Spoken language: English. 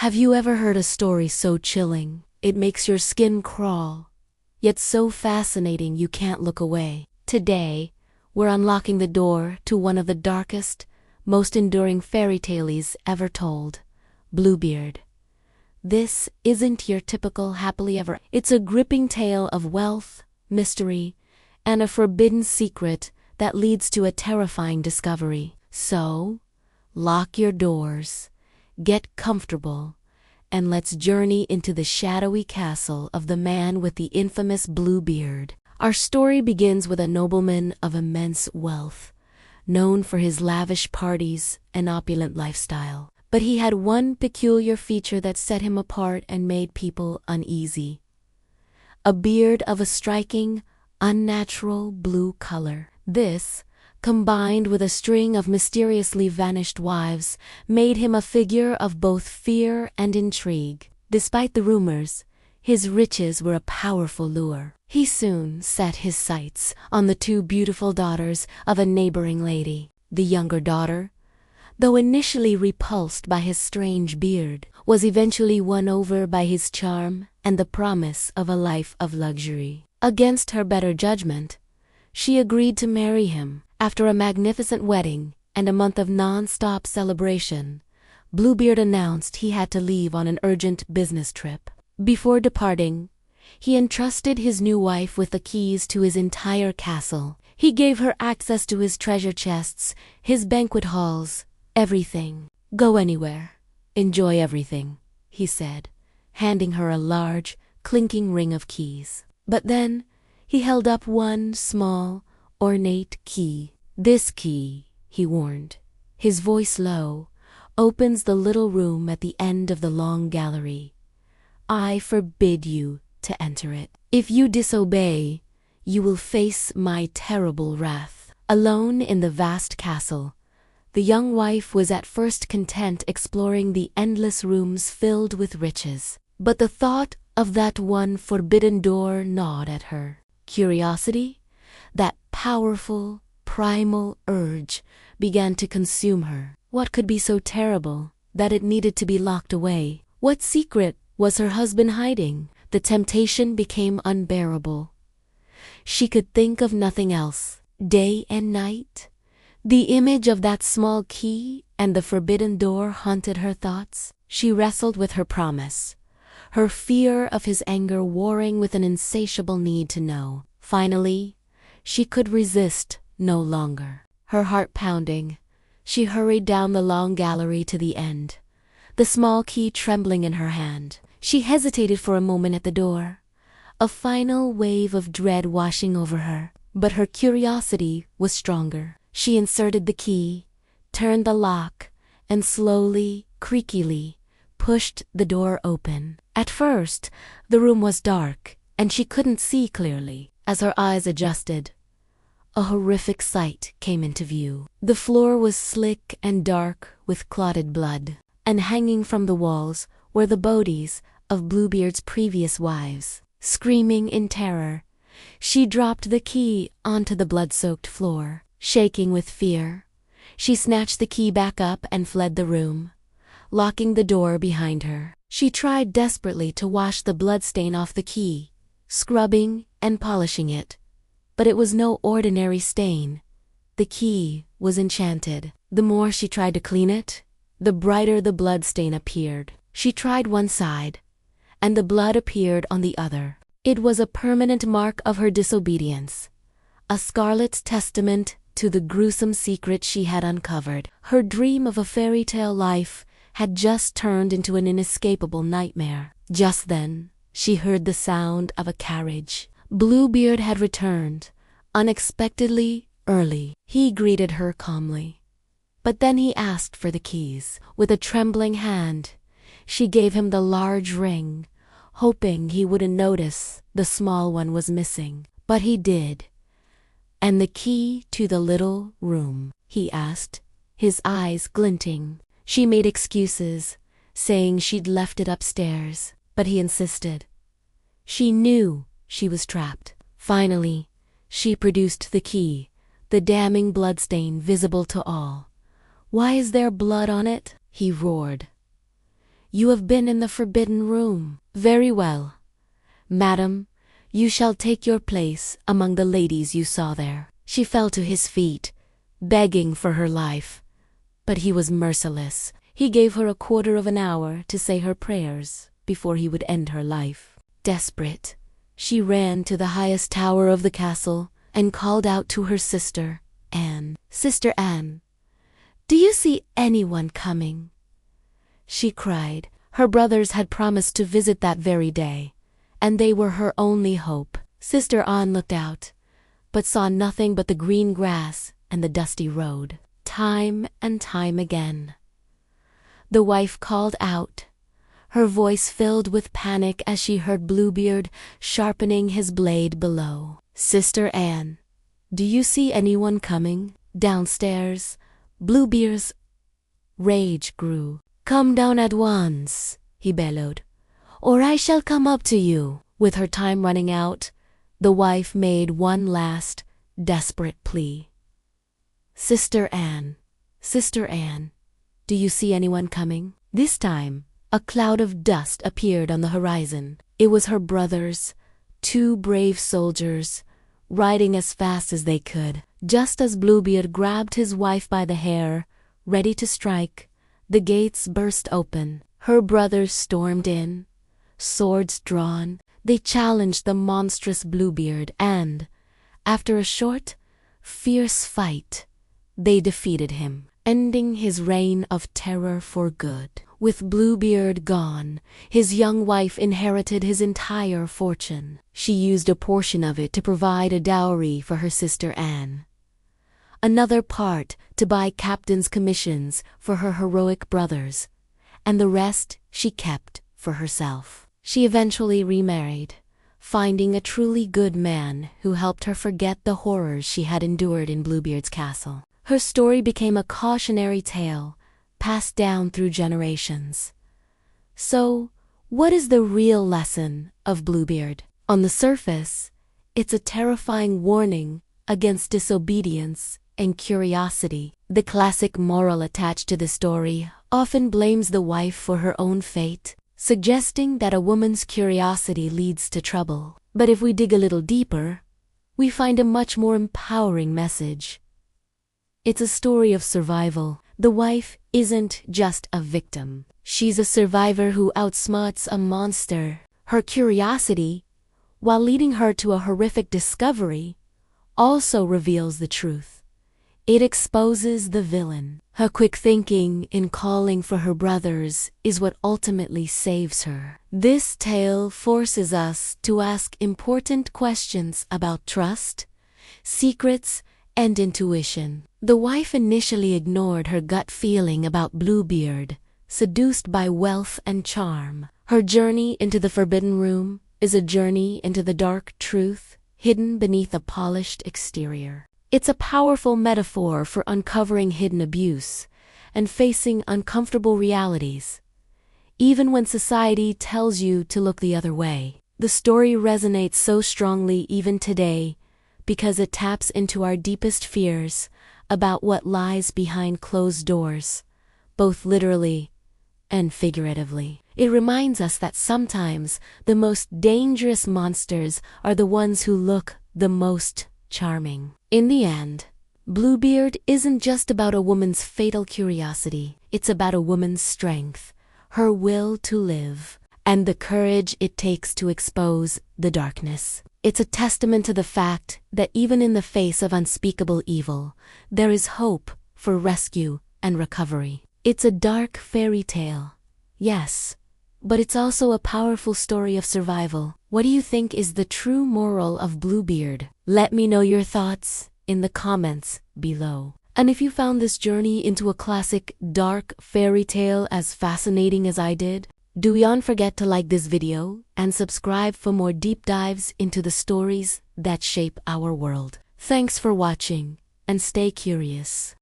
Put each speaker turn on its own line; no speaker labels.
Have you ever heard a story so chilling, it makes your skin crawl, yet so fascinating you can't look away? Today, we're unlocking the door to one of the darkest, most enduring fairy tales ever told, Bluebeard. This isn't your typical happily ever. It's a gripping tale of wealth, mystery, and a forbidden secret that leads to a terrifying discovery. So, lock your doors, get comfortable, and let's journey into the shadowy castle of the man with the infamous Bluebeard. Our story begins with a nobleman of immense wealth, known for his lavish parties and opulent lifestyle. But he had one peculiar feature that set him apart and made people uneasy: a beard of a striking, unnatural blue color. This, combined with a string of mysteriously vanished wives, made him a figure of both fear and intrigue. Despite the rumors, his riches were a powerful lure. He soon set his sights on the two beautiful daughters of a neighboring lady. The younger daughter, though initially repulsed by his strange beard, was eventually won over by his charm and the promise of a life of luxury. Against her better judgment, she agreed to marry him. After a magnificent wedding and a month of non-stop celebration, Bluebeard announced he had to leave on an urgent business trip. Before departing, he entrusted his new wife with the keys to his entire castle. He gave her access to his treasure chests, his banquet halls, everything. "Go anywhere, enjoy everything," he said, handing her a large, clinking ring of keys. But then, he held up one small, ornate key. "This key," he warned, his voice low, "opens the little room at the end of the long gallery. I forbid you to enter it. If you disobey, you will face my terrible wrath." Alone in the vast castle, the young wife was at first content exploring the endless rooms filled with riches. But the thought of that one forbidden door gnawed at her. Curiosity, that powerful, primal urge, began to consume her. What could be so terrible that it needed to be locked away? What secret was her husband hiding? The temptation became unbearable. She could think of nothing else. Day and night, the image of that small key and the forbidden door haunted her thoughts. She wrestled with her promise, her fear of his anger warring with an insatiable need to know. Finally, she could resist no longer. Her heart pounding, she hurried down the long gallery to the end, the small key trembling in her hand. She hesitated for a moment at the door, a final wave of dread washing over her. But her curiosity was stronger. She inserted the key, turned the lock, and slowly, creakily, pushed the door open. At first, the room was dark, and she couldn't see clearly. As her eyes adjusted, a horrific sight came into view. The floor was slick and dark with clotted blood, and hanging from the walls were the bodies of Bluebeard's previous wives. Screaming in terror, she dropped the key onto the blood-soaked floor. Shaking with fear, she snatched the key back up and fled the room, locking the door behind her. She tried desperately to wash the bloodstain off the key, scrubbing and polishing it, but it was no ordinary stain. The key was enchanted. The more she tried to clean it, the brighter the bloodstain appeared. She tried one side, and the blood appeared on the other. It was a permanent mark of her disobedience, a scarlet testament to the gruesome secret she had uncovered. Her dream of a fairy tale life had just turned into an inescapable nightmare. Just then, she heard the sound of a carriage. Bluebeard had returned, unexpectedly early. He greeted her calmly, but then he asked for the keys. With a trembling hand, she gave him the large ring, hoping he wouldn't notice the small one was missing. But he did. "And the key to the little room?" he asked, his eyes glinting. She made excuses, saying she'd left it upstairs, but he insisted. She knew she was trapped. Finally, she produced the key, the damning bloodstain visible to all. "Why is there blood on it?" he roared. You have been in the forbidden room. Very well, madam, you shall take your place among the ladies you saw there. She fell to his feet, begging for her life, but he was merciless. He gave her 1/4 of an hour to say her prayers before he would end her life. Desperate, she ran to the highest tower of the castle and called out to her sister, Anne. "Sister Anne, do you see anyone coming?" she cried. Her brothers had promised to visit that very day, and they were her only hope. Sister Anne looked out, but saw nothing but the green grass and the dusty road. Time and time again, the wife called out, her voice filled with panic as she heard Bluebeard sharpening his blade below. "Sister Anne, do you see anyone coming?" Downstairs, Bluebeard's rage grew. "Come down at once," he bellowed, "or I shall come up to you." With her time running out, the wife made one last, desperate plea. Sister Anne, do you see anyone coming?" This time, a cloud of dust appeared on the horizon. It was her brothers, 2 brave soldiers, riding as fast as they could. Just as Bluebeard grabbed his wife by the hair, ready to strike, the gates burst open. Her brothers stormed in, swords drawn. They challenged the monstrous Bluebeard and, after a short, fierce fight, they defeated him, ending his reign of terror for good. With Bluebeard gone, his young wife inherited his entire fortune. She used a portion of it to provide a dowry for her sister Anne, another part to buy captain's commissions for her heroic brothers, and the rest she kept for herself. She eventually remarried, finding a truly good man who helped her forget the horrors she had endured in Bluebeard's castle. Her story became a cautionary tale, passed down through generations. So, what is the real lesson of Bluebeard? On the surface, it's a terrifying warning against disobedience and curiosity. The classic moral attached to the story often blames the wife for her own fate, suggesting that a woman's curiosity leads to trouble. But if we dig a little deeper, we find a much more empowering message. It's a story of survival. The wife isn't just a victim. She's a survivor who outsmarts a monster. Her curiosity, while leading her to a horrific discovery, also reveals the truth. It exposes the villain. Her quick thinking in calling for her brothers is what ultimately saves her. This tale forces us to ask important questions about trust, secrets, and intuition. The wife initially ignored her gut feeling about Bluebeard, seduced by wealth and charm. Her journey into the forbidden room is a journey into the dark truth hidden beneath a polished exterior. It's a powerful metaphor for uncovering hidden abuse and facing uncomfortable realities, even when society tells you to look the other way. The story resonates so strongly even today because it taps into our deepest fears about what lies behind closed doors, both literally and figuratively. It reminds us that sometimes the most dangerous monsters are the ones who look the most charming. In the end, Bluebeard isn't just about a woman's fatal curiosity. It's about a woman's strength, her will to live, and the courage it takes to expose the darkness. It's a testament to the fact that even in the face of unspeakable evil, there is hope for rescue and recovery. It's a dark fairy tale, yes, but it's also a powerful story of survival. What do you think is the true moral of Bluebeard? Let me know your thoughts in the comments below. And if you found this journey into a classic dark fairy tale as fascinating as I did, do not forget to like this video and subscribe for more deep dives into the stories that shape our world. Thanks for watching and stay curious.